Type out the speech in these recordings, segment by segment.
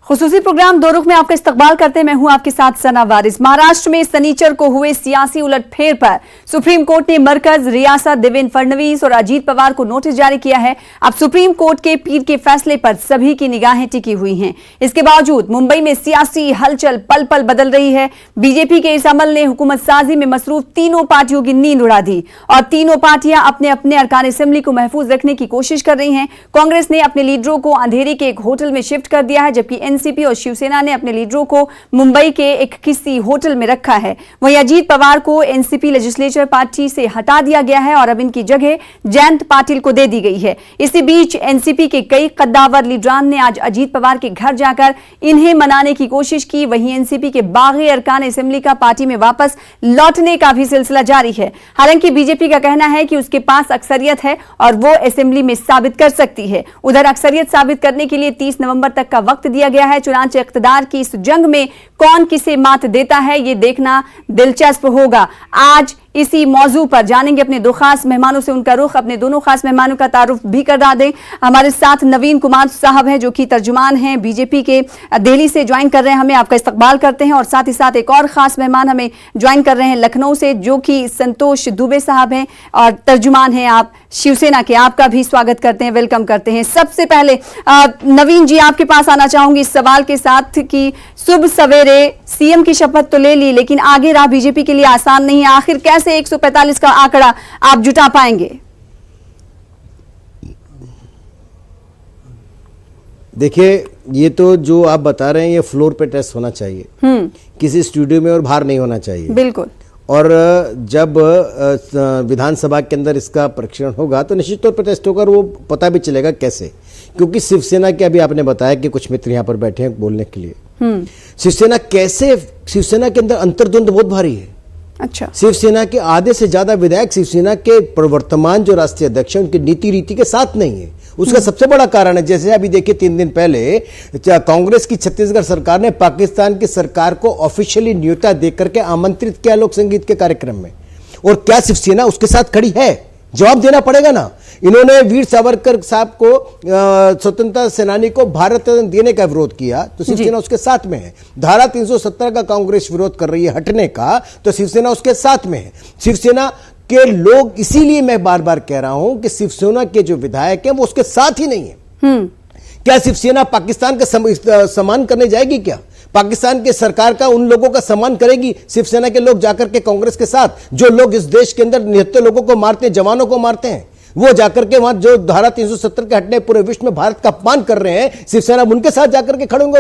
खुसूसी programme दो रुख में आपका इस्तकबाल करते हैं। मैं हूं आपके साथ सना वारिस। महाराष्ट्र में शनिचर को हुए सियासी उलटफेर पर सुप्रीम कोर्ट ने मरकज, रियासत, देवेंद्र फडणवीस और अजीत पवार को नोटिस जारी किया है। अब सुप्रीम कोर्ट के पीर के फैसले पर सभी की निगाहें टिकी हुई हैं। इसके बावजूद मुंबई में सियासी हलचल पल पल बदल रही है। बीजेपी के इस अमल ने हुकूमत साजी में मसरूफ तीनों पार्टियों की नींद उड़ा दी और तीनों पार्टियां अपने अपने अरकान असेंबली को महफूज रखने की कोशिश कर रही हैं। कांग्रेस ने अपने लीडरों को अंधेरे के एक होटल में शिफ्ट कर दिया है, जबकि एनसीपी और शिवसेना ने अपने लीडरों को मुंबई के एक किसी होटल में रखा है। वहीं अजीत पवार को एनसीपी लेजिस्लेचर पार्टी से हटा दिया गया है और अब इनकी जगह जयंत पाटिल को दे दी गई है। इसी बीच एनसीपी के कई कद्दावर लीडरान ने आज अजीत पवार के घर जाकर इन्हें मनाने की कोशिश की। वहीं एनसीपी के बागी अरकान असेंबली का पार्टी में वापस लौटने का भी सिलसिला जारी है। हालांकि बीजेपी का कहना है कि उसके पास अक्सरियत है और वो असेंबली में साबित कर सकती है। उधर अक्सरियत साबित करने के लिए 30 नवंबर तक का वक्त दिया गया है। चुनाव इख्तिदार की इस जंग में कौन किसे मात देता है, ये देखना दिलचस्प होगा। आज इसी मौजू पर जानेंगे अपने दो खास मेहमानों से उनका रुख। अपने दोनों खास मेहमानों का तारुफ भी करा दें। हमारे साथ नवीन कुमार साहब हैं, जो कि तर्जुमान हैं, बीजेपी के दिल्ली से ज्वाइन कर रहे हैं, हमें आपका इस्तकबाल करते हैं। और साथ ही साथ एक और खास मेहमान हमें ज्वाइन कर रहे हैं लखनऊ से, जो कि संतोष दुबे साहब हैं और तर्जुमान हैं आप शिवसेना के। आपका भी स्वागत करते हैं, वेलकम करते हैं। सबसे पहले नवीन जी, आपके पास आना चाहूंगी इस सवाल के साथ कि सुबह सवेरे सीएम की शपथ तो ले ली, लेकिन आगे राह बीजेपी के लिए आसान नहीं है। आखिर कैसे 145 का आंकड़ा आप जुटा पाएंगे? देखिए, ये तो जो आप बता रहे हैं ये फ्लोर पे टेस्ट होना चाहिए, किसी स्टूडियो में और बाहर नहीं होना चाहिए। बिल्कुल। और जब विधानसभा के अंदर इसका परीक्षण होगा तो निश्चित तौर पर टेस्ट होगा और वो पता भी चलेगा कैसे, क्योंकि शिवसेना के अभी आपने बताया कि कुछ मित्र यहाँ पर बैठे हैं बोलने के लिए। शिवसेना के अंदर अंतर्द्वंद बहुत भारी है। अच्छा। शिवसेना के आधे से ज्यादा विधायक शिवसेना के प्रवर्तमान जो राष्ट्रीय अध्यक्ष हैं उनकी नीति रीति के साथ नहीं है। उसका सबसे बड़ा कारण है, जैसे अभी देखिए 3 दिन पहले कांग्रेस की छत्तीसगढ़ सरकार ने पाकिस्तान की सरकार को ऑफिशियली न्योता देकर के आमंत्रित किया लोक संगीत के कार्यक्रम में, और क्या शिवसेना उसके साथ खड़ी है? जवाब देना पड़ेगा ना। इन्होंने वीर सावरकर साहब को, स्वतंत्रता सेनानी को भारत रत्न देने का विरोध किया तो शिवसेना उसके साथ में है। धारा 370 का कांग्रेस विरोध कर रही है हटने का, तो शिवसेना उसके साथ में है। शिवसेना के लोग, इसीलिए मैं बार बार कह रहा हूं कि शिवसेना के जो विधायक हैं वो उसके साथ ही नहीं है। क्या शिवसेना पाकिस्तान का सम्मान करने जाएगी? क्या पाकिस्तान के सरकार का, उन लोगों का सम्मान करेगी शिवसेना के लोग जाकर के कांग्रेस के साथ? जो लोग इस देश के अंदर निहत्थे लोगों को मारते हैं, जवानों को मारते हैं, वो जाकर के वहां जो धारा 370 के हटने पूरे विश्व में भारत का अपमान कर रहे हैं, शिवसेना उनके साथ जाकर के खड़े होंगे।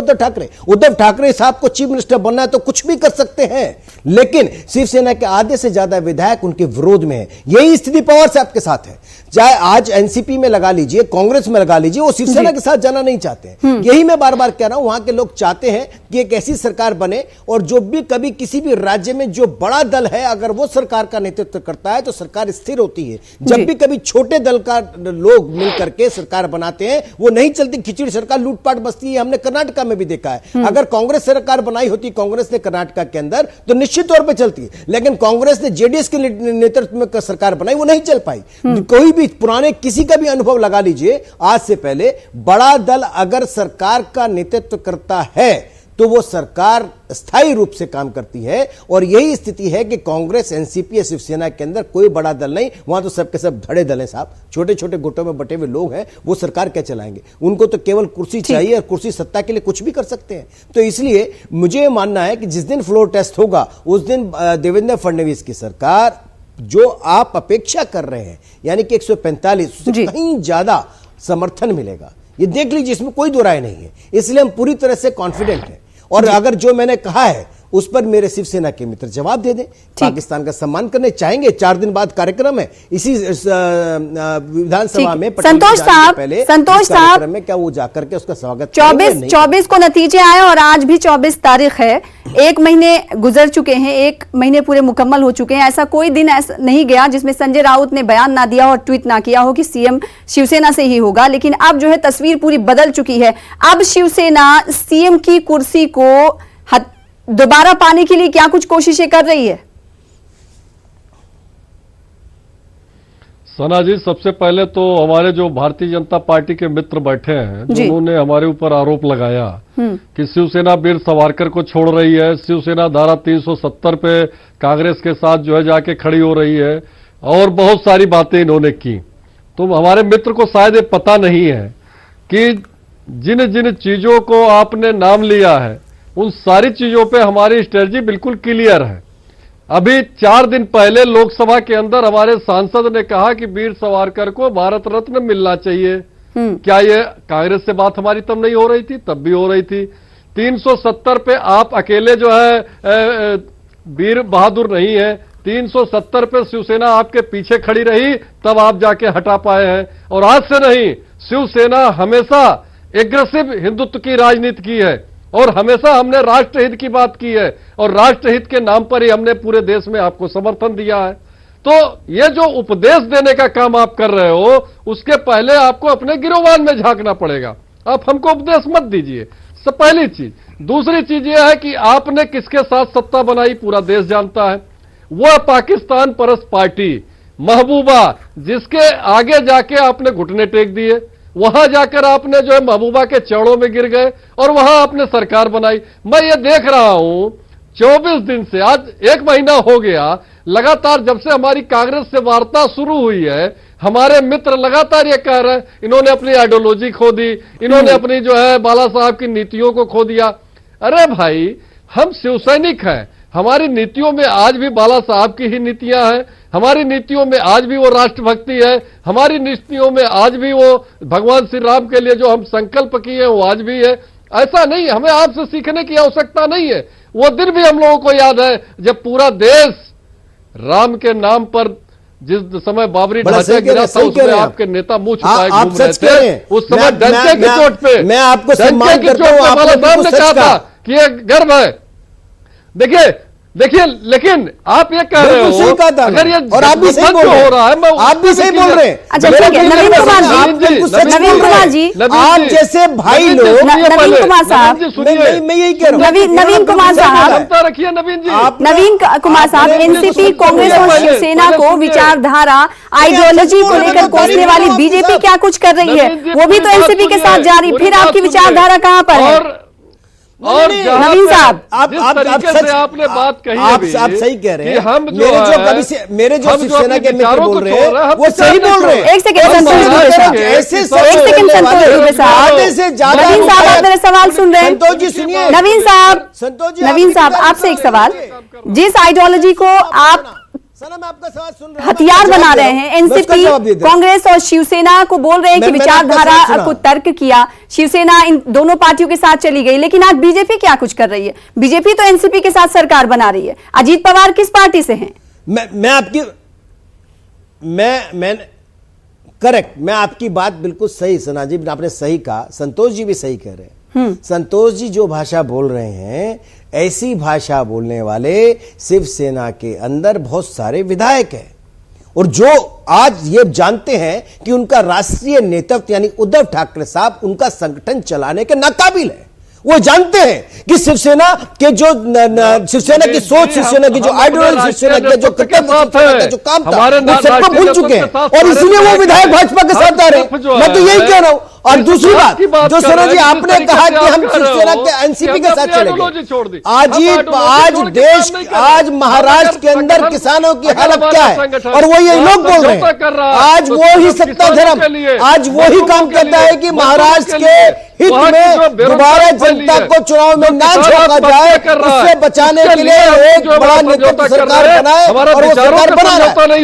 उद्धव ठाकरे साहब को चीफ मिनिस्टर बनना है तो कुछ भी कर सकते हैं, लेकिन शिवसेना के आधे से ज्यादा विधायक उनके विरोध में है। यही स्थिति पवार साहब के साथ है। चाहे आज एनसीपी में लगा लीजिए, कांग्रेस में लगा लीजिए, वो शिवसेना के साथ जाना नहीं चाहते हैं। यही मैं बार बार कह रहा हूं, वहां के लोग चाहते हैं कि एक ऐसी सरकार बने, और जो भी कभी किसी भी राज्य में जो बड़ा दल है अगर वो सरकार का नेतृत्व करता है तो सरकार स्थिर होती है। जब भी कभी छोटे दल का लोग मिलकर के सरकार बनाते हैं वो नहीं चलती, खिचड़ी सरकार, लूटपाट बसती है। हमने कर्नाटक में भी देखा है। अगर कांग्रेस सरकार बनाई होती कांग्रेस ने कर्नाटक के अंदर तो निश्चित तौर पर चलती है, लेकिन कांग्रेस ने जेडीएस के नेतृत्व में सरकार बनाई, वो नहीं चल पाई। कोई भी पुराने किसी का भी अनुभव लगा लीजिए, आज से पहले बड़ा दल अगर सरकार का नेतृत्व करता है तो वो सरकार स्थायी रूप से काम करती है। और यही स्थिति है कि कांग्रेस, एनसीपी या शिवसेना के अंदर कोई बड़ा दल नहीं, वहां तो सबके सब धड़े दल हैं साहब, छोटे छोटे गुटों में बटे हुए लोग हैं। वो सरकार क्या चलाएंगे? उनको तो केवल कुर्सी चाहिए, और कुर्सी सत्ता के लिए कुछ भी कर सकते हैं। तो इसलिए मुझे मानना है कि जिस दिन फ्लोर टेस्ट होगा उस दिन देवेंद्र फडणवीस की सरकार, जो आप अपेक्षा कर रहे हैं यानी कि 145, उससे कहीं ज्यादा समर्थन मिलेगा। ये देख लीजिए, इसमें कोई दो राय नहीं है। इसलिए हम पूरी तरह से कॉन्फिडेंट हैं। और अगर जो मैंने कहा है उस पर मेरे शिवसेना के मित्र जवाब दे दें, पाकिस्तान का सम्मान करने चाहेंगे। 4 दिन बाद कार्यक्रम है इसी विधानसभा में। संतोष साहब में क्या वो जाकर के उसका स्वागत 24 को नतीजे आए और आज भी 24 तारीख है। 1 महीने गुजर चुके हैं, 1 महीने पूरे मुकम्मल हो चुके हैं। ऐसा कोई दिन ऐसा नहीं गया जिसमें संजय राउत ने बयान ना दिया और ट्वीट ना किया हो कि सीएम शिवसेना से ही होगा। लेकिन अब जो है तस्वीर पूरी बदल चुकी है। अब शिवसेना सीएम की कुर्सी को दोबारा पाने के लिए क्या कुछ कोशिशें कर रही है? सना जी, सबसे पहले तो हमारे जो भारतीय जनता पार्टी के मित्र बैठे हैं, जिन्होंने हमारे ऊपर आरोप लगाया कि शिवसेना वीर सावरकर को छोड़ रही है, शिवसेना धारा 370 पे कांग्रेस के साथ जो है जाके खड़ी हो रही है, और बहुत सारी बातें इन्होंने की। तो हमारे मित्र को शायद ये पता नहीं है कि जिन जिन चीजों को आपने नाम लिया है, उन सारी चीजों पे हमारी स्ट्रेटजी बिल्कुल क्लियर है। अभी 4 दिन पहले लोकसभा के अंदर हमारे सांसद ने कहा कि वीर सावरकर को भारत रत्न मिलना चाहिए। क्या ये कांग्रेस से बात हमारी तब नहीं हो रही थी? तब भी हो रही थी। 370 पे आप अकेले जो है वीर बहादुर नहीं है, 370 पे शिवसेना आपके पीछे खड़ी रही, तब आप जाके हटा पाए हैं। और आज से नहीं, शिवसेना हमेशा एग्रेसिव हिंदुत्व की राजनीति की है, और हमेशा हमने राष्ट्रहित की बात की है, और राष्ट्रहित के नाम पर ही हमने पूरे देश में आपको समर्थन दिया है। तो ये जो उपदेश देने का काम आप कर रहे हो, उसके पहले आपको अपने गिरोबान में झांकना पड़ेगा। आप हमको उपदेश मत दीजिए, सब पहली चीज। दूसरी चीज यह है कि आपने किसके साथ सत्ता बनाई, पूरा देश जानता है। वह पाकिस्तान परस्त पार्टी महबूबा, जिसके आगे जाके आपने घुटने टेक दिए, वहां जाकर आपने जो है महबूबा के चौड़ों में गिर गए, और वहां आपने सरकार बनाई। मैं ये देख रहा हूं 24 दिन से, आज 1 महीना हो गया, लगातार जब से हमारी कांग्रेस से वार्ता शुरू हुई है, हमारे मित्र लगातार ये कह रहे हैं इन्होंने अपनी आइडियोलॉजी खो दी, इन्होंने अपनी जो है बाला साहब की नीतियों को खो दिया। अरे भाई, हम शिवसैनिक हैं, हमारी नीतियों में आज भी बाला साहब की ही नीतियां हैं, हमारी नीतियों में आज भी वो राष्ट्रभक्ति है, हमारी नीतियों में आज भी वो भगवान श्री राम के लिए जो हम संकल्प किए वो आज भी है। ऐसा नहीं, हमें आपसे सीखने की आवश्यकता नहीं है। वो दिन भी हम लोगों को याद है जब पूरा देश राम के नाम पर जिस समय बाबरी ढांचा गिरा था, उसमें आपके नेता मुंह छुपाए घूम रहे थे। उस समय डंके की चोट पे, मैं आपको सम्मान करता हूं, बाला साहब ने कहा था कि ये गर्व है। देखिए, लेकिन आप ये कह रहे हो, अगर ये और आप भी सही बोल रहे हो, आप भी सही बोल रहे हैं। अच्छा, ठीक है, नवीन कुमार जी, आप जैसे भाई लोग, नवीन कुमार साहब, मैं यही कह रहा हूँ, नवीन कुमार साहब, रखिए नवीन जी, नवीन कुमार साहब, एनसीपी, कांग्रेस और शिवसेना को विचारधारा, आइडियोलॉजी को लेकर कोसने वाली बीजेपी क्या कुछ कर रही है? वो भी तो एनसीपी के साथ जा रही, फिर आपकी विचारधारा कहां पर है? और नवीन साहब, आप सच, आपने बात कही, आप सही कह रहे हैं। हम मेरे जो शिवसेना के मित्र बोल रहे हैं वो सही बोल रहे हैं। एक सेकंड संतोष दुबे साहब, ऐसे एक सेकंड संतोष दुबे साहब, आधे से ज्यादा नवीन साहब आप मेरा सवाल सुन रहे हैं? संतोष जी सुनिए, नवीन साहब, संतोष जी, नवीन साहब आपसे एक सवाल, जिस आइडियोलॉजी को आप सनम आपका सवाल सुन रहा हूं, हथियार बना रहे हैं, एनसीपी, कांग्रेस और शिवसेना को बोल रहे हैं कि विचारधारा को तर्क किया, शिवसेना इन दोनों पार्टियों के साथ चली गई, लेकिन आज बीजेपी क्या कुछ कर रही है? बीजेपी तो एनसीपी के साथ सरकार बना रही है। अजीत पवार किस पार्टी से हैं? मैं आपकी बात बिल्कुल सही, सना जी आपने सही कहा, संतोष जी भी सही कह रहे हैं। संतोष जी जो भाषा बोल रहे हैं, ऐसी भाषा बोलने वाले शिवसेना के अंदर बहुत सारे विधायक हैं, और जो आज ये जानते हैं कि उनका राष्ट्रीय नेतृत्व यानी उद्धव ठाकरे साहब उनका संगठन चलाने के नाकाबिल है। वो जानते हैं कि शिवसेना के जो शिवसेना की सोच, शिवसेना की जो आइडियोलॉजी, शिवसेना के जो कर्तव्य, जो काम था, वो सबको भूल चुके हैं, और इसलिए वो विधायक भाजपा के साथ आ रहे हैं। मैं तो यही कह रहा हूं। और दूसरी बात जो सना जी आपने कहा कि हम शिवसेना के एनसीपी के साथ चलेंगे, आज महाराष्ट्र के अंदर किसानों की हालत क्या है, और वो ये लोग बोल रहे हैं, आज वो ही सत्ता धर्म, आज वो ही काम करता है कि महाराष्ट्र के हित में दोबारा जनता को चुनाव में ना झोंका जाए, उससे बचाने के लिए एक बड़ा नेतृत्व सरकार बनाए, और वो सरकार बना रहा है।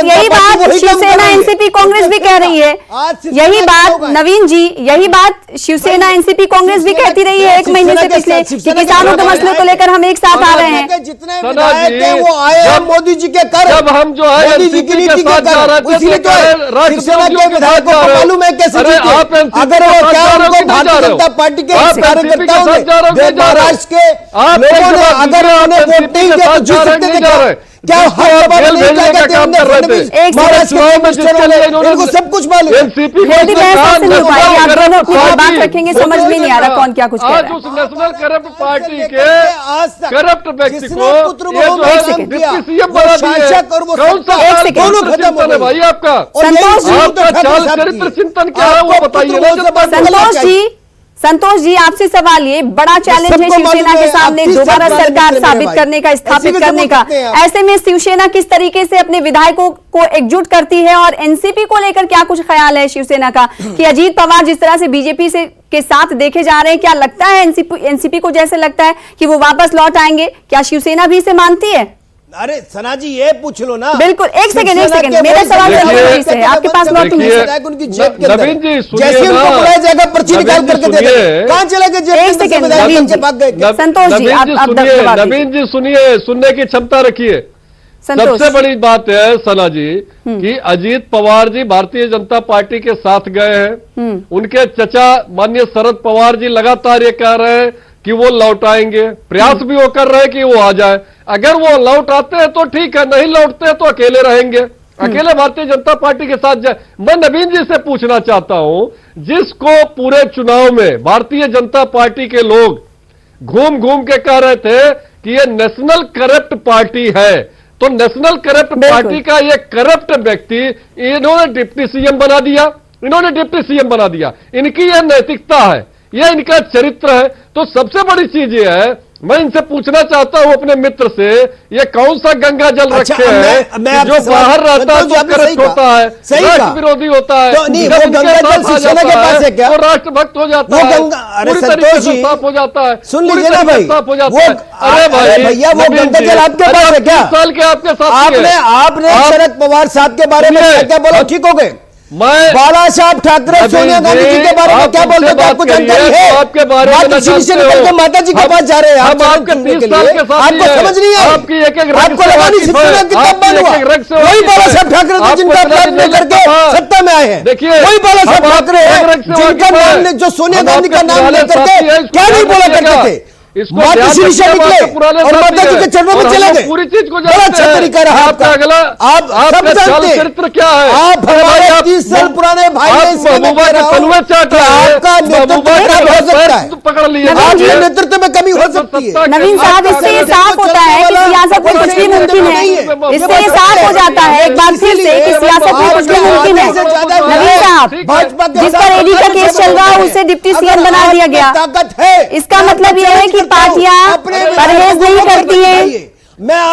यही बात शिवसेना, एनसीपी, कांग्रेस भी कह रही है। यही बात नवीन जी, यही बात शिवसेना, एनसीपी, कांग्रेस भी कहती रही है 1 महीने से पिछले, कि किसानों के मसलों को लेकर हम एक साथ आ रहे हैं। जितने विधायक हैं वो आए हैं मोदी जी के कर, जब हम जो है मोदी जी की नीति के कर, इसलिए तो शिवसेना के विधायकों को मालूम है कैसे जीते। अगर वो क्या उनको भारतीय जनता पार्टी के कार्यकर्ताओं ने, महाराष्ट्र के लोगों ने अगर उन्हें वोट नहीं दिया तो जीत सकते थे क्या? क्या जिसको हर आप सभा में जेल नहीं भेजने क्या का कहते काम हैं कर रहे थे। फडणवीस? एक महाराष्ट्र के चुनाव में मिनिस्टर जिसके लिए होंगे, इन्होंने- इनको सब कुछ मालूम है। एनसीपी हेल्दी बहस ऐसे नहीं हो पाएगी, आप दोनों अपनी बात रखेंगे, समझ में नहीं आ रहा कौन क्या कुछ कह आज रहा है। उस नेशनल करप्ट पार्टी लेकर के आज तक करप्ट व्यक्ति जिसने को पुत्र ये बहु जो में है काम डिप्टी किया, सीएम वो बना शासक और दिए, वो कौन सा सत्ता, एक सेकंड, दोनों चरित्र खत्म हो चिंतन है गए। भाई आपका? और यही संतोष जी, उद्धव आपका ठाकरे साहब चरित्र की। चिंतन क्या है वो आपको बताइए पुत्र ना, बहु जब तक से बोलना चाहिए। संतोष जी आपसे सवाल ये बड़ा चैलेंज है सबको शिवसेना मालूम के है, सामने आप किस दोबारा सरकार में सरकार मित्र साबित मेरे करने का, भाई? स्थापित ऐसे कैसे करने का। बोल सकते हैं आप? ऐसे में शिवसेना किस तरीके से अपने विधायकों को एकजुट करती है और एनसीपी को लेकर क्या कुछ ख्याल है शिवसेना का कि अजीत पवार जिस तरह से बीजेपी से के साथ देखे जा रहे हैं, क्या लगता है एनसीपी को जैसे लगता है कि वो वापस लौट आएंगे, क्या शिवसेना भी इसे मानती है? अरे सना जी ये पूछ लो ना। बिल्कुल, एक सेकंड, शिवसेना मेरा के सवाल देखिए, संतोष जी से है, आपके पास नौ देखिए, उनकी जेब के अंदर नवीन जी, सुनिए जैसे उनको ना। बुलाया जाएगा पर्ची नवीन निकाल जी, करके दे सुनिए। देंगे। कहां चले गए जेब के एक अंदर से सेकंड, विधायक नवीन बनके जी। भाग गए क्या? संतोष जी, नवीन आप सुनिए, जवाब दीजिए। नवीन जी सुनिए, सुनने की क्षमता रखिए। संतोष सबसे बड़ी बात है सना जी कि अजीत पवार जी भारतीय जनता पार्टी के साथ गए हैं। उनके चचा माननीय शरद पवार जी लगातार ये कह रहे हैं कि वो लौट आएंगे, प्रयास भी वो कर रहे हैं कि वो आ जाए। अगर वो लौट आते हैं तो ठीक है, नहीं लौटते हैं तो अकेले रहेंगे, अकेले भारतीय जनता पार्टी के साथ जाए। मैं नवीन जी से पूछना चाहता हूं, जिसको पूरे चुनाव में भारतीय जनता पार्टी के लोग घूम घूम के कह रहे थे कि ये नेशनल करप्ट पार्टी है, तो नेशनल करप्ट पार्टी का ये करप्ट व्यक्ति इन्होंने डिप्टी सीएम बना दिया, इनकी यह नैतिकता है, यह इनका चरित्र है। तो सबसे बड़ी चीज ये है, मैं इनसे पूछना चाहता हूं अपने मित्र से, ये कौन सा गंगा जल अच्छा, रखे हैं मैं कि आपसे जो सवाल- बाहर रहता है संतोष जी, तो आपने सही करप्ट कहा। होता है, सही राष्ट्र कहा। विरोधी होता है, तो नहीं, जब वो इनके गंगा साथ जल आ शिवसेना के जाता पास है क्या? वो राष्ट्रभक्त हो जाता वो है, गंगा- अरे पूरी संतोष तरीके से जी, साफ हो जाता है, सुन पूरी लीजिए ना तरीके से भाई, साफ हो जाता वो- है। अरे भाई अरे भैया, वो नवीन गंगा जी, जल आपके अरे पास है क्या? 30 साल के आपके साथ आपने शरद पवार साहब के बारे में सुनिए, क्या क्या बोला, ठीक हो गए? मैं बाला साहब ठाकरे नवीन सोनिया गांधी जी के बारे में आप क्या उनसे बोलते थे, आपको बात करिए, जानकारी है? तो आपके बारे में माता न श्री से जानते निकल के हो। माता जी के पास जा रहे हैं आप हम आपके 30 साल के साथ आपको समझ नहीं है, आपकी एक-एक रंग आपको से लगा नहीं वाकिफ शिवसेना है, कितना आपकी बंद हुआ, एक-एक रंग से वही वाकिफ बाला है। साहब ठाकरे थे आपको जिनका इतना अपराध नहीं मिल करके लगता था। सत्ता में आए हैं। देखिए, वही बाला साहब हम ठाकरे आपके हैं एक रंग से जिनका वाकिफ नाम है। जो सोनिया हम गांधी का आपके नाम पुराने लेकर के साथी हैं, इसको क्या नहीं ध्यान बोला करते रखिएगा। थे, इसको माता ध्यान श्री से रखिएगा, निकले आपके पुराने और साथी माता जी हैं। के चरणों में और चले हम गए। पूरी चीज को बड़ा जानते अच्छा हैं। तरीका रहा आपका आपका। अगला आप सब आपका जानते हैं। चरित्र क्या है? आप अरे भाई, हमारे आप 30 साल पुराने भाई आप हैं, इसलिए मैं महबूबा कह के रहा हूं तलवे चाट कि रहे हैं। आपका नेतृत्व महबूबा के खराब हो सकता है, पकड़ लिए आपके नेतृत्व में कमी हो सकती है। नवीन साहब, इससे ये साफ होता है कि सियासत में कुछ भी मुमकिन है, इससे ये साफ हो जाता है एक बार फिर से कि सियासत में कुछ भी मुमकिन है। नवीन साहब, जिस पर ईडी का केस चल रहा है उसे डिप्टी सीएम बना दिया गया, ताकत है, इसका मतलब यह है कि पार्टियां परहेज नहीं करती हैं,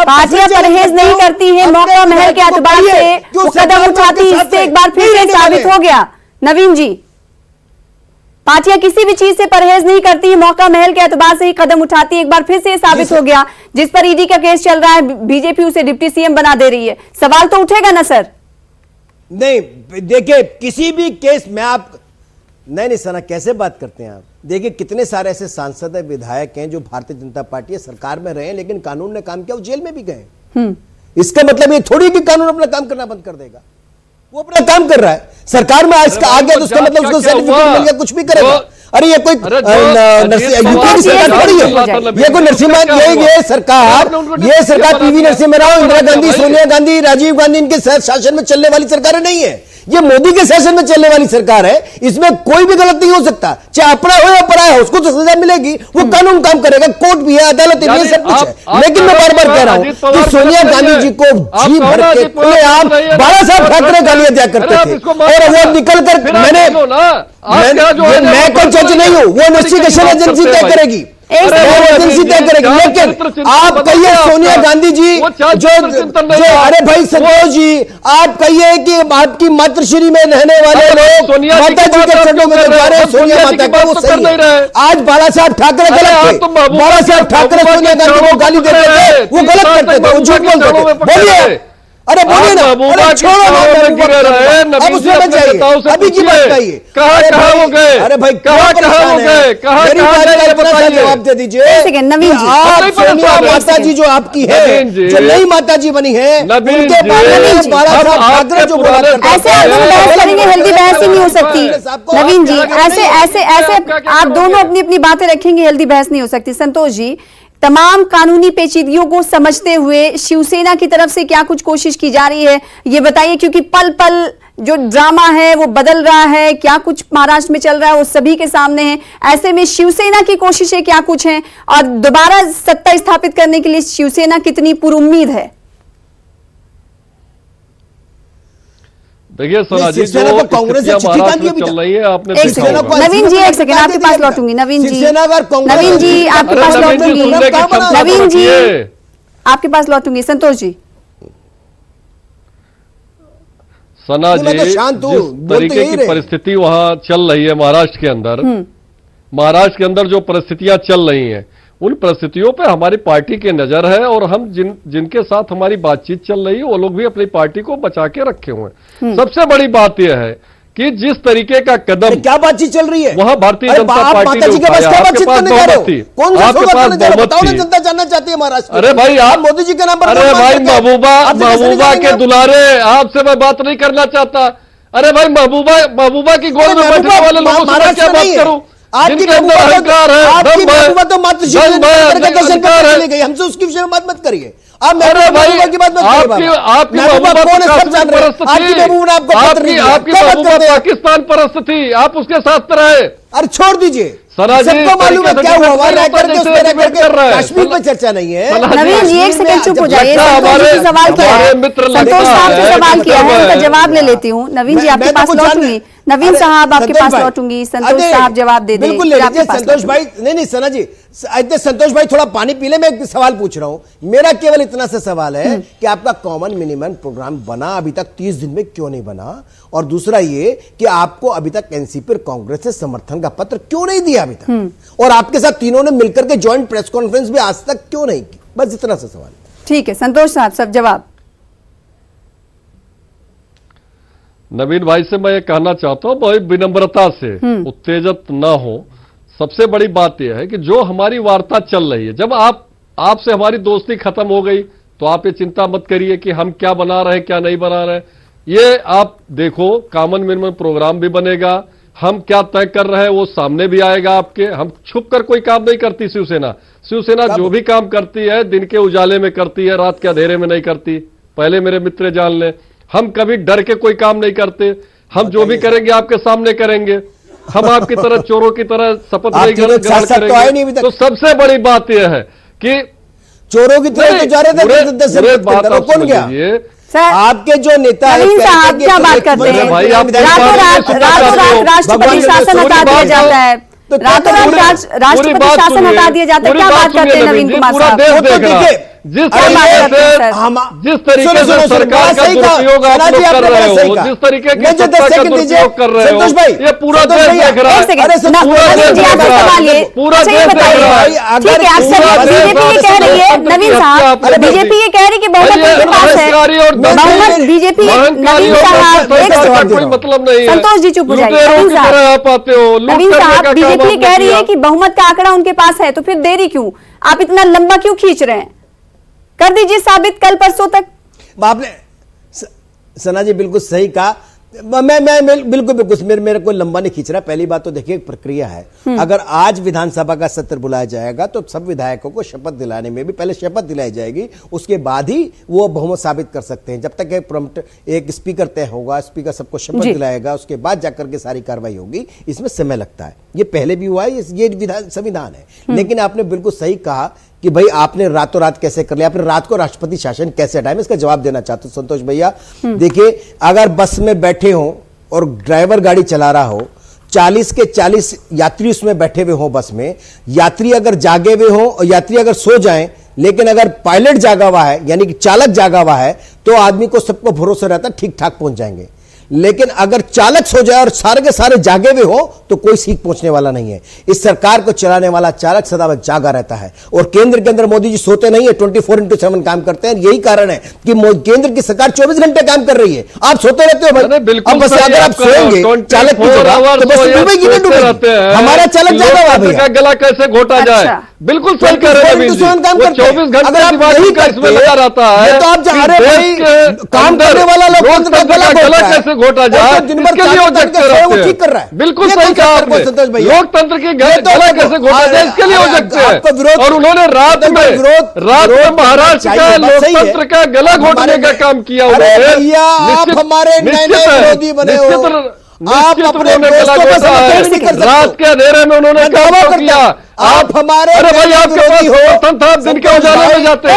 पार्टियां परहेज नहीं करती हैं, मौका महल के एतबार से वो कदम उठाती, इससे एक बार फिर से साबित हो गया। नवीन जी, पार्टियां किसी भी चीज से परहेज नहीं करती, मौका महल के एतबार से ही कदम उठाती, एक बार फिर से साबित हो गया। जिस पर ईडी का केस चल रहा है, बीजेपी उसे डिप्टी सीएम बना दे रही है, सवाल तो उठेगा ना सर? नहीं देखिए, किसी भी केस में आप नहीं सना कैसे बात करते हैं आप? देखिए कितने सारे ऐसे सांसद है, विधायक हैं जो भारतीय जनता पार्टी है, सरकार में रहे हैं, लेकिन कानून ने काम किया, वो जेल में भी गए। इसका मतलब ये थोड़ी कि कानून अपना काम करना बंद कर देगा, वो अपना काम कर रहा है, सरकार में आज आ गया तो उसका मतलब उसको सर्टिफिकेट मिल गया, कुछ भी करेगा। अरे ये कोई यूपी की सरकार थोड़ी है, ये कोई नरसिम्हा, ये सरकार पीवी नरसिम्हा राव, इंदिरा गांधी, सोनिया गांधी, राजीव गांधी इनके शासन में चलने वाली सरकार नहीं है, ये मोदी के शासन में चलने वाली सरकार है। इसमें कोई भी गलत नहीं हो सकता, चाहे अपना हो या पराया हो, उसको तो सजा मिलेगी, वो कानून काम करेगा, कोर्ट भी है, अदालत भी है, सब कुछ है। लेकिन मैं बार बार कह रहा हूं कि सोनिया गांधी जी को जी भर के खुलेआम बाला साहब ठाकरे गालियां दिया करते थे, और वो निकल कर मैं कोई जज नहीं हूं, वो इन्वेस्टिगेशन एजेंसी तय करेगी, एजेंसी तय करेगी। लेकिन आप कहिए सोनिया गांधी जी जो अरे भाई संतोष जी, आप कहिए कि आपकी मातृश्री में रहने वाले लोग माता जी के चरणों में जा रहे हैं, सोनिया माता का वो सही है। आज बाला साहब ठाकरे गलत थे, बाला साहब ठाकरे सोनिया गांधी को गाली देते थे, वो गलत करते थे, वो झूठ बोलते थे। बोलिए, अरे बोलिए ना, अरे छोड़ो ना, अब उसमें मत जाइए, अभी की बात कहिए, कहाँ वो गए? अरे भाई कहाँ वो गए? कहाँ जवाब दे दीजिए। नवीन जी, आप सोनिया माता जी जो आपकी है, जो नई माता जी बनी है, उनके बारे में बाला साहब ठाकरे जो बोला करते ऐसे आप दोनों बहस करेंगे, हेल्दी बहस ही नहीं हो सकती। नवीन जी, ऐसे ऐसे ऐसे आप दोनों अपनी अपनी बातें रखेंगे, हेल्दी बहस नहीं हो सकती। संतोष जी, तमाम कानूनी पेचीदगियों को समझते हुए शिवसेना की तरफ से क्या कुछ कोशिश की जा रही है, ये बताइए, क्योंकि पल पल जो ड्रामा है वो बदल रहा है, क्या कुछ महाराष्ट्र में चल रहा है वो सभी के सामने है। ऐसे में शिवसेना की कोशिशें क्या कुछ हैं और दोबारा सत्ता स्थापित करने के लिए शिवसेना कितनी पुरुम्मीद है? देखिए सोना जी, शिवसेना को कांग्रेस से चिट्ठी महाराष्ट्र कांदी में अभी चल तक। रही है, आपने एक देखा सेकंड, होगा। नवीन जी एक सेकंड, आपके पास लौटूंगी। नवीन जी, शिवसेना अगर कांग्रेस नवीन जी आपके अरे पास नवीन जी, लौटूंगी। सुनने की क्षमता नवीन जी रखिए। आपके पास लौटूंगी। संतोष जी, सना मैं तो जी, शांत हूं, जिस बोल तो तरीके यही की रहे। परिस्थिति वहां चल रही है महाराष्ट्र के अंदर, महाराष्ट्र के अंदर जो परिस्थितियां चल रही हैं, उन परिस्थितियों पे हमारी पार्टी की नजर है और हम जिनके साथ हमारी बातचीत चल रही है वो लोग भी अपनी पार्टी को बचा के रखे हुए हैं। सबसे बड़ी बात यह है कि जिस तरीके का कदम क्या बातचीत चल रही है वहां भारतीय अरे जनता आप पार्टी माता ने जी के पास उठाया, क्या आपके बातचीत पास करने जा रहे हो? बहुमत थी, कौन सा आपके सौदा पास करने जा रहे हो? बहुमत बताओ ना, थी। जनता जानना चाहती है महाराष्ट्र में। अरे भाई आप मोदी जी के नाम पर अरे वोट भाई मांगते हैं। महबूबा आपसे कैसे नहीं महबूबा जानेंगे के आप? दुलारे, आपसे मैं बात नहीं करना चाहता। अरे भाई महबूबा की गोद में बैठने वाले लोगों से मैं क्या बात करूं? आपकी जिनके अंदर अहंकार है, आपकी दम है, महबूबा तो मात्र दम है, दर्शन पर अधिकार है। चली गई, हमसे उसके विषय में बात मत करिए। आप अरे भाई महबूबा की बात मत करिए बाबा। आपकी महबूबा महबूबा कौन है सब काश्मीर जान रहे हैं। परस्त आपकी थी, महबूबा ने आपको पत्र नहीं दिया। आपकी क्या बात महबूबा करते हैं? पाकिस्तान परस्त थी, आप उसके साथ रहे। अरे छोड़ दीजिए, सना जी, सबको मालूम है तरीके से क्या हुआ। डिबेट वहां रह नहीं करके होता, उसमें रह जैसे डिबेट कर रहा करके है। कश्मीर पे चर्चा नहीं है। सना जी, नवीन जी एक सेकंड चुप हो जाइए। लगता है संतोष जी से सवाल किया है, हमारे मित्र संतोष लगता साहब से है, सवाल किया है, मतलब उनका है। जवाब ले लेती हूँ। नवीन जी मैं आपके तो पास कुछ जानना- लौटूंगी। नवीन अरे, साहब आपके संतोष पास भाई, लौटूंगी। संतोष अरे, साहब जवाब दे दें, बिल्कुल फिर ले आपके लीजिए पास संतोष लौटूंगी। भाई। नहीं सना जी, संतोष भाई थोड़ा पानी पी ले। मैं एक सवाल पूछ रहा हूं। मेरा केवल इतना सा सवाल है कि आपका कॉमन मिनिमम प्रोग्राम बना अभी तक 30 दिन में क्यों नहीं बना? और दूसरा ये कि आपको अभी तक एनसीपी और कांग्रेस से समर्थन का पत्र क्यों नहीं दिया अभी तक? और आपके साथ तीनों ने मिलकर के ज्वाइंट प्रेस कॉन्फ्रेंस भी आज तक क्यों नहीं की? बस इतना सा सवाल। ठीक है संतोष साहब, सब जवाब। नवीन भाई से मैं ये कहना चाहता हूं, भाई विनम्रता से, उत्तेजित ना हो। सबसे बड़ी बात यह है कि जो हमारी वार्ता चल रही है, जब आपसे हमारी दोस्ती खत्म हो गई तो आप ये चिंता मत करिए कि हम क्या बना रहे हैं क्या नहीं बना रहे हैं। ये आप देखो, कॉमन मिनिमम प्रोग्राम भी बनेगा, हम क्या तय कर रहे हैं वो सामने भी आएगा आपके। हम छुप कर कोई काम नहीं करती शिवसेना। शिवसेना जो भी काम करती है दिन के उजाले में करती है, रात के अंधेरे में नहीं करती। पहले मेरे मित्र जान ले, हम कभी डर के कोई काम नहीं करते। हम जो भी करेंगे आपके सामने करेंगे। हम आपकी तरह चोरों की तरह शपथ नहीं ग्रहण करेंगे। तो सबसे बड़ी बात यह है कि चोरों की तरह तो जा रहे थे, कौन गया? आपके जो नेता नवीन साहब क्या बात करते हैं? भाई, आप रातों रात राष्ट्रपति शासन हटा दिया जाता है, रातों रात राष्ट्रपति शासन हटा दिया जाता है। क्या बात करते हैं नवीन कुमार पूरा साहब? देश देख रहा है जिस तरीके से सरकार का दुरुपयोग आप लोग कर रहे हो, जिस तरीके की सत्ता का दुरुपयोग कर रहे हो, ये पूरा देश देख रहा है। पूरा देश देख रहा है, पूरा देश देख रहा है। ठीक है, अक्सर बीजेपी ये कह रही है, नवीन साहब, बीजेपी ये कह रही है कि बहुमत उनके पास है, बहुमत बीजेपी। नवीन साहब एक सेकंड, कोई मतलब नहीं है। संतोष जी चुप हो जाइए। नवीन साहब, आप आते हो, नवीन साहब, बीजेपी कह रही है कि बहुमत का आंकड़ा उनके पास है, तो फिर देरी क्यों? आप इतना लंबा क्यों खींच रहे हैं? कर दीजिए साबित कल परसों तक। आपने सना जी बिल्कुल सही कहा। मैं बिल्कुल मेरे को लंबा नहीं खींच रहा। पहली बात तो देखिए, एक प्रक्रिया है। अगर आज विधानसभा का सत्र बुलाया जाएगा तो सब विधायकों को शपथ दिलाने में भी पहले शपथ दिलाई जाएगी, उसके बाद ही वो बहुमत साबित कर सकते हैं। जब तक एक स्पीकर तय होगा, स्पीकर सबको शपथ दिलाएगा, उसके बाद जाकर के सारी कार्रवाई होगी। इसमें समय लगता है, ये पहले भी हुआ है, ये संविधान है। लेकिन आपने बिल्कुल सही कहा कि भाई आपने रातों रात कैसे कर लिया, आपने रात को राष्ट्रपति शासन कैसे हटाया। मैं इसका जवाब देना चाहता हूं संतोष भैया। देखिए, अगर बस में बैठे हो और ड्राइवर गाड़ी चला रहा हो, 40 के 40 यात्री उसमें बैठे हुए हो बस में, यात्री अगर जागे हुए हो और यात्री अगर सो जाएं, लेकिन अगर पायलट जागा हुआ है यानी कि चालक जागा हुआ है, तो आदमी को सबको भरोसा रहता है ठीक ठाक पहुंच जाएंगे। लेकिन अगर चालक सो जाए और सारे के सारे जागे हुए हो तो कोई सीख पहुंचने वाला नहीं है। इस सरकार को चलाने वाला चालक सदा वक्त जागा रहता है। और केंद्र के अंदर मोदी जी सोते नहीं है, 24/7 काम करते हैं। यही कारण है कि केंद्र की सरकार 24 घंटे काम कर रही है। आप सोते रहते हो भाई। अब बस अगर आप सोएंगे चालक की जगह तो बस डूबेगी ना डूबेगी। हमारा चालक जागा हुआ भैया। गला कैसे घोटा जाए? बिल्कुल सही कह रहे हैं नवीन जी। 24 घंटे इसमें लगा रहता है। तो आप जा रहे भाई, काम करने वाला लोकतंत्र का गला घोटा जाए, दिन भर इसके लिए वो जगते रहते हैं। ठीक कर रहा है, बिल्कुल सही कहा आपने। लोकतंत्र की गला कैसे घोटा जाए, इसके लिए हो सकते हैं। और उन्होंने रात में महाराष्ट्र का लोकतंत्र का गला घोटने का काम किया उन्होंने। आप हमारे नए विरोधी बने हो, आप अपने दोस्तों का समर्थन नहीं कर सकते। रात के अंधेरे में उन्होंने दावा किया, आप हमारे अरे भाई आपके पास स्वतंत्र था, दिन के उजाले में जाते हैं।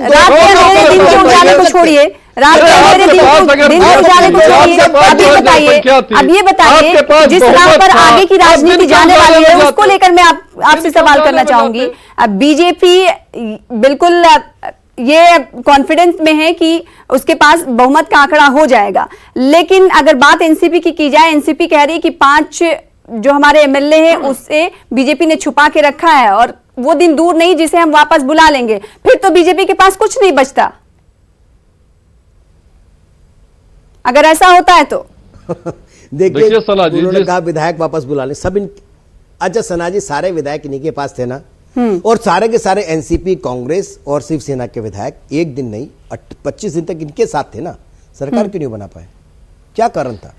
रात के अंधेरे दिन के उजाले को छोड़िए, रात के अंधेरे दिन के उजाले को छोड़िए। अब ये बताइए जिस राह पर आगे की राजनीति जाने वाली है उसको लेकर मैं आपसे सवाल करना चाहूंगी। अब बीजेपी बिल्कुल ये कॉन्फिडेंस में है कि उसके पास बहुमत का आंकड़ा हो जाएगा, लेकिन अगर बात एनसीपी की जाए, एनसीपी कह रही है कि 5 जो हमारे एमएलए हैं उससे बीजेपी ने छुपा के रखा है और वो दिन दूर नहीं जिसे हम वापस बुला लेंगे, फिर तो बीजेपी के पास कुछ नहीं बचता अगर ऐसा होता है तो। देखिए सना जी, उन्होंने कहा विधायक वापस बुला लें, सब अच्छा सना जी सारे विधायक इन्हीं के पास थे ना, और सारे के सारे एनसीपी, कांग्रेस और शिवसेना के विधायक एक दिन नहीं 25 दिन तक इनके साथ थे ना, सरकार क्यों नहीं बना पाए, क्या कारण था?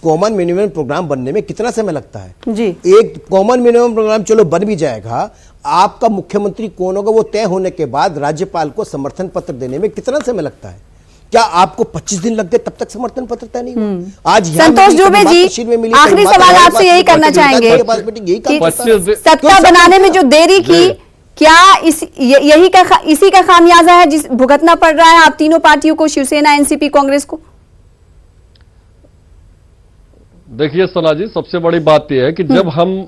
कॉमन मिनिमम प्रोग्राम बनने में कितना समय लगता है जी? एक कॉमन मिनिमम प्रोग्राम चलो बन भी जाएगा, आपका मुख्यमंत्री कौन होगा वो तय होने के बाद राज्यपाल को समर्थन पत्र देने में कितना समय लगता है? क्या आपको 25 दिन लग गए तब तक समर्थन पत्र तय नहीं हुआ? आज संतोष दुबे जी, आखिरी सवाल आपसे यही करना चाहेंगे कि सत्ता बनाने में जो देरी की, क्या इसी का खामियाजा है जिस भुगतना पड़ रहा है आप तीनों पार्टियों को, शिवसेना, एनसीपी, कांग्रेस को? देखिए सना जी, सबसे बड़ी बात यह है कि जब हम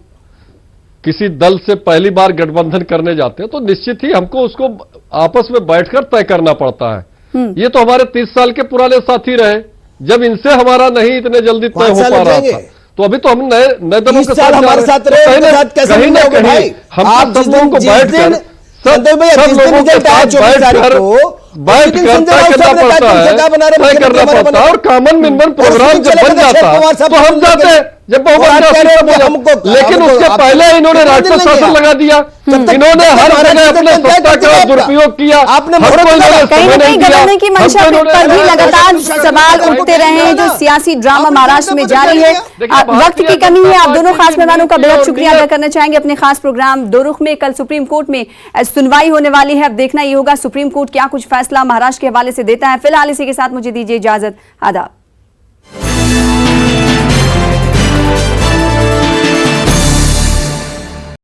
किसी दल से पहली बार गठबंधन करने जाते हैं तो निश्चित ही हमको उसको आपस में बैठकर तय करना पड़ता है। ये तो हमारे 30 साल के पुराने साथी रहे, जब इनसे हमारा नहीं इतने जल्दी तय हो पा रहा था, तो अभी तो हम नए दलों के साथ हमारे साथ रहे, कहीं ना कहीं हम सब लोगों को बैठकर सब लोगों के साथ बैठ कर तय करना पड़ता है और कॉमन मिनिमम प्रोग्राम जब बन जाता है तो हम जाते हैं, जब हमको, लेकिन उसके पहले इन्होंने राज्य शासन लगा दिया, इन्होंने हर जगह अपने सत्ता का दुरुपयोग किया, आपने गवर्नर की मंशा पर भी लगातार सवाल उठते रहे हैं, जो सियासी ड्रामा महाराष्ट्र में जारी है। वक्त की कमी है, आप दोनों खास मेहमानों का बेहद शुक्रिया अदा करना चाहेंगे। अपने खास प्रोग्राम दो रुख में कल सुप्रीम कोर्ट में सुनवाई होने वाली है, अब देखना ये होगा सुप्रीम कोर्ट क्या कुछ फैसला महाराष्ट्र के हवाले से देता है। फिलहाल इसी के साथ मुझे दीजिए इजाजत, आदाब।